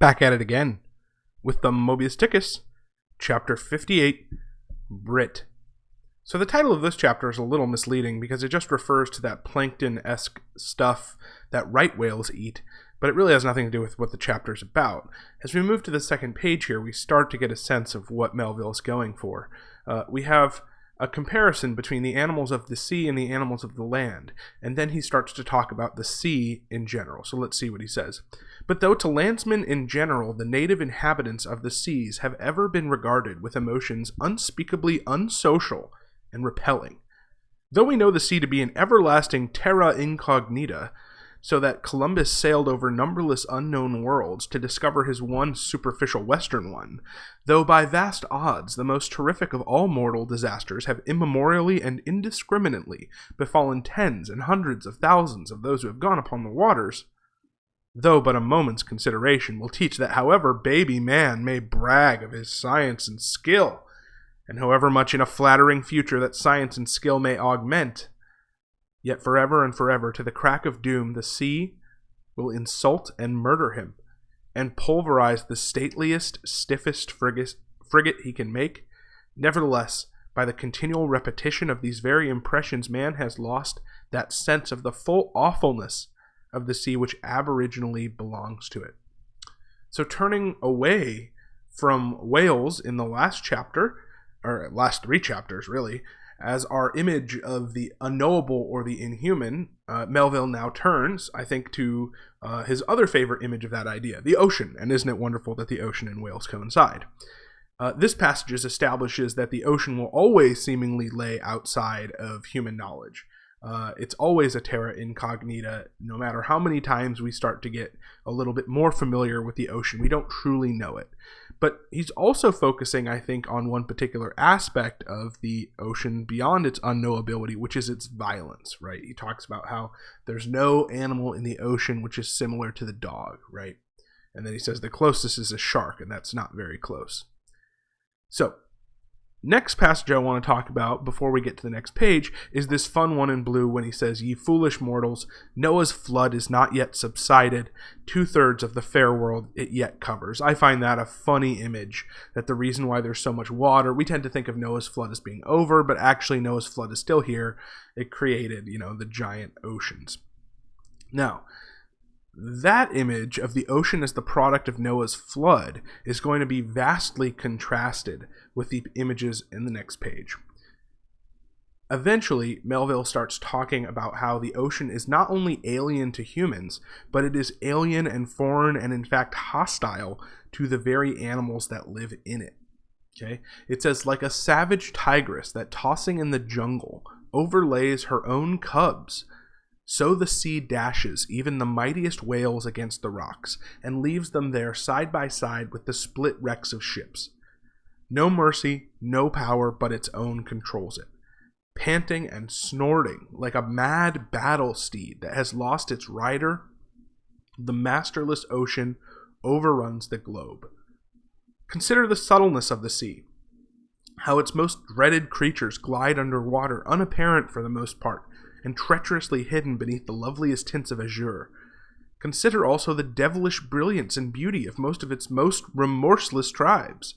Back at it again with the Mobius Tickus, Chapter 58, Brit. So the title of this chapter is a little misleading because it just refers to that plankton-esque stuff that right whales eat, but it really has nothing to do with what the chapter is about. As we move to the second page here, we start to get a sense of what Melville is going for. We have a comparison between the animals of the sea and the animals of the land, and then he starts to talk about the sea in general. So let's see what he says. But though to landsmen in general the native inhabitants of the seas have ever been regarded with emotions unspeakably unsocial and repelling, though we know the sea to be an everlasting terra incognita, so that Columbus sailed over numberless unknown worlds to discover his one superficial western one, though by vast odds the most terrific of all mortal disasters have immemorially and indiscriminately befallen tens and hundreds of thousands of those who have gone upon the waters, though but a moment's consideration will teach that however baby man may brag of his science and skill, and however much in a flattering future that science and skill may augment, yet forever and forever to the crack of doom the sea will insult and murder him, and pulverize the stateliest, stiffest frigate he can make. Nevertheless, by the continual repetition of these very impressions, man has lost that sense of the full awfulness of the sea which aboriginally belongs to it. So turning away from whales in the last chapter, or last three chapters really, as our image of the unknowable or the inhuman, Melville now turns, I think, to his other favorite image of that idea, the ocean. And isn't it wonderful that the ocean and whales coincide? This passage establishes that the ocean will always seemingly lay outside of human knowledge. It's always a terra incognita. No matter how many times we start to get a little bit more familiar with the ocean, we don't truly know it. But he's also focusing, I think, on one particular aspect of the ocean beyond its unknowability, which is its violence, right? He talks about how there's no animal in the ocean which is similar to the dog, right? And then he says the closest is a shark, and that's not very close. So, next passage I want to talk about before we get to the next page is this fun one in blue when he says, "Ye foolish mortals, Noah's flood is not yet subsided. 2/3 of the fair world it yet covers." I find that a funny image, that the reason why there's so much water, we tend to think of Noah's flood as being over, but actually Noah's flood is still here. It created, the giant oceans. Now, that image of the ocean as the product of Noah's flood is going to be vastly contrasted with the images in the next page. Eventually, Melville starts talking about how the ocean is not only alien to humans, but it is alien and foreign and in fact hostile to the very animals that live in it. Okay? It says, like a savage tigress that tossing in the jungle overlays her own cubs, so the sea dashes even the mightiest whales against the rocks, and leaves them there side by side with the split wrecks of ships. No mercy, no power but its own controls it. Panting and snorting like a mad battle steed that has lost its rider, the masterless ocean overruns the globe. Consider the subtleness of the sea, how its most dreaded creatures glide under water, unapparent for the most part, and treacherously hidden beneath the loveliest tints of azure. Consider also the devilish brilliance and beauty of most of its most remorseless tribes,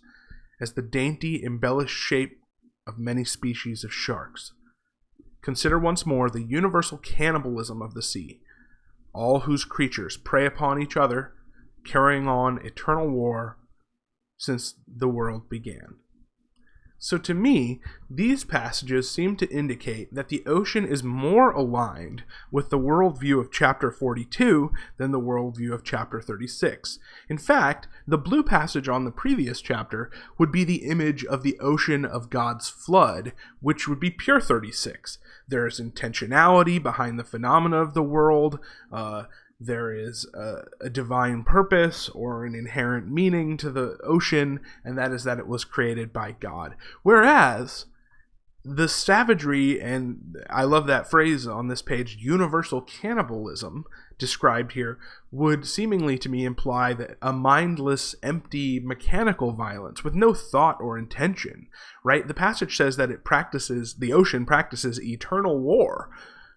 as the dainty, embellished shape of many species of sharks. Consider once more the universal cannibalism of the sea, all whose creatures prey upon each other, carrying on eternal war since the world began. So to me, these passages seem to indicate that the ocean is more aligned with the worldview of chapter 42 than the worldview of chapter 36. In fact, the blue passage on the previous chapter would be the image of the ocean of God's flood, which would be pure 36. There is intentionality behind the phenomena of the world. There is a divine purpose or an inherent meaning to the ocean, and that is that it was created by God. Whereas the savagery, and I love that phrase on this page, universal cannibalism, described here, would seemingly to me imply that a mindless, empty, mechanical violence with no thought or intention, right? The passage says that the ocean practices eternal war.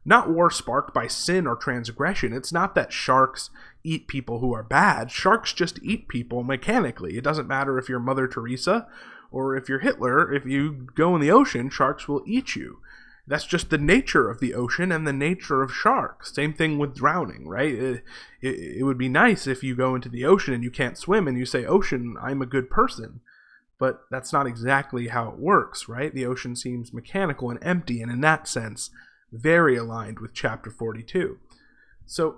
not war sparked by sin or transgression. It's not that sharks eat people who are bad. Sharks just eat people mechanically. It doesn't matter if you're Mother Teresa or if you're Hitler. If you go in the ocean, sharks will eat you. That's just the nature of the ocean and the nature of sharks. Same thing with drowning, right? It would be nice if you go into the ocean and you can't swim and you say, "Ocean, I'm a good person." But that's not exactly how it works, right? The ocean seems mechanical and empty, and in that sense, very aligned with chapter 42. So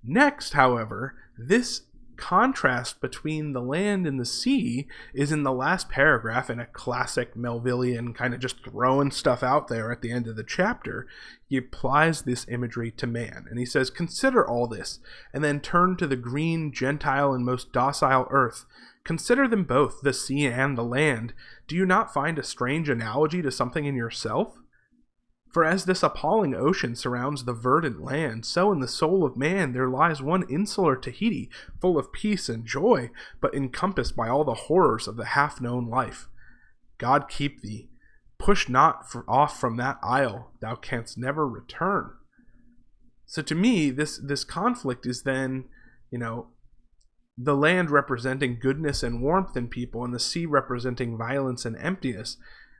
next, however, this contrast between the land and the sea is in the last paragraph in a classic Melvillian kind of just throwing stuff out there at the end of the chapter. He applies this imagery to man, and he says, "Consider all this, and then turn to the green, gentile, and most docile earth. Consider them both, the sea and the land. Do you not find a strange analogy to something in yourself? For as this appalling ocean surrounds the verdant land, so in the soul of man there lies one insular Tahiti, full of peace and joy, but encompassed by all the horrors of the half-known life. God keep thee. Push not off from that isle, thou canst never return." So to me, this conflict is then, the land representing goodness and warmth in people, and the sea representing violence and emptiness.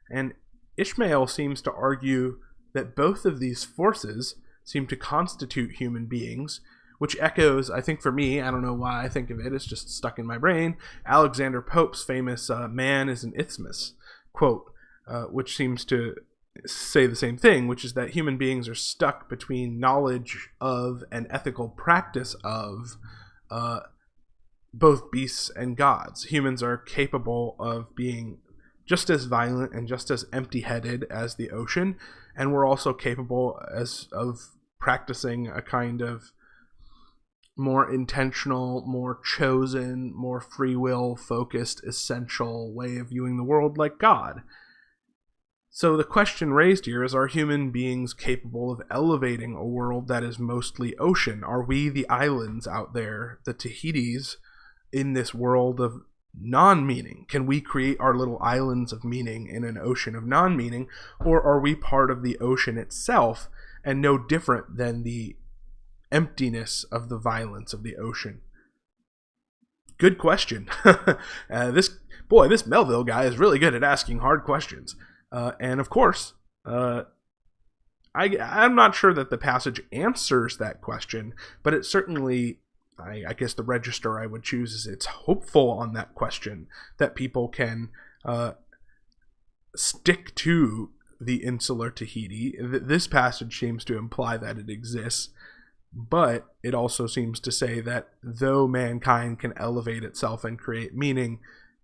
And Ishmael seems to argue that both of these forces seem to constitute human beings, which echoes, I think for me, I don't know why I think of it, it's just stuck in my brain, Alexander Pope's famous "Man is an Isthmus" quote, which seems to say the same thing, which is that human beings are stuck between knowledge of and ethical practice of both beasts and gods. Humans are capable of being just as violent and just as empty-headed as the ocean, and we're also capable of practicing a kind of more intentional, more chosen, more free will focused, essential way of viewing the world like God. So the question raised here is, are human beings capable of elevating a world that is mostly ocean? Are we the islands out there, the Tahitis, in this world of non-meaning? Can we create our little islands of meaning in an ocean of non-meaning? Or are we part of the ocean itself and no different than the emptiness of the violence of the ocean? Good question. This Melville guy is really good at asking hard questions. And of course, I'm not sure that the passage answers that question, but it certainly, I guess the register I would choose is it's hopeful on that question, that people can stick to the insular Tahiti. This passage seems to imply that it exists, but it also seems to say that though mankind can elevate itself and create meaning,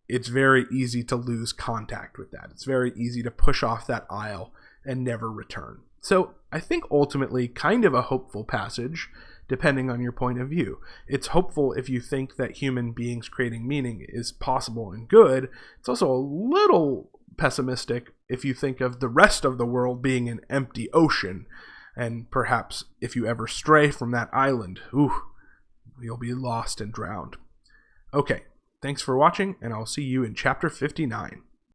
it's very easy to lose contact with that. It's very easy to push off that isle and never return. So I think ultimately kind of a hopeful passage, depending on your point of view. It's hopeful if you think that human beings creating meaning is possible and good. It's also a little pessimistic if you think of the rest of the world being an empty ocean, and perhaps if you ever stray from that island, you'll be lost and drowned. Okay, thanks for watching, and I'll see you in chapter 59.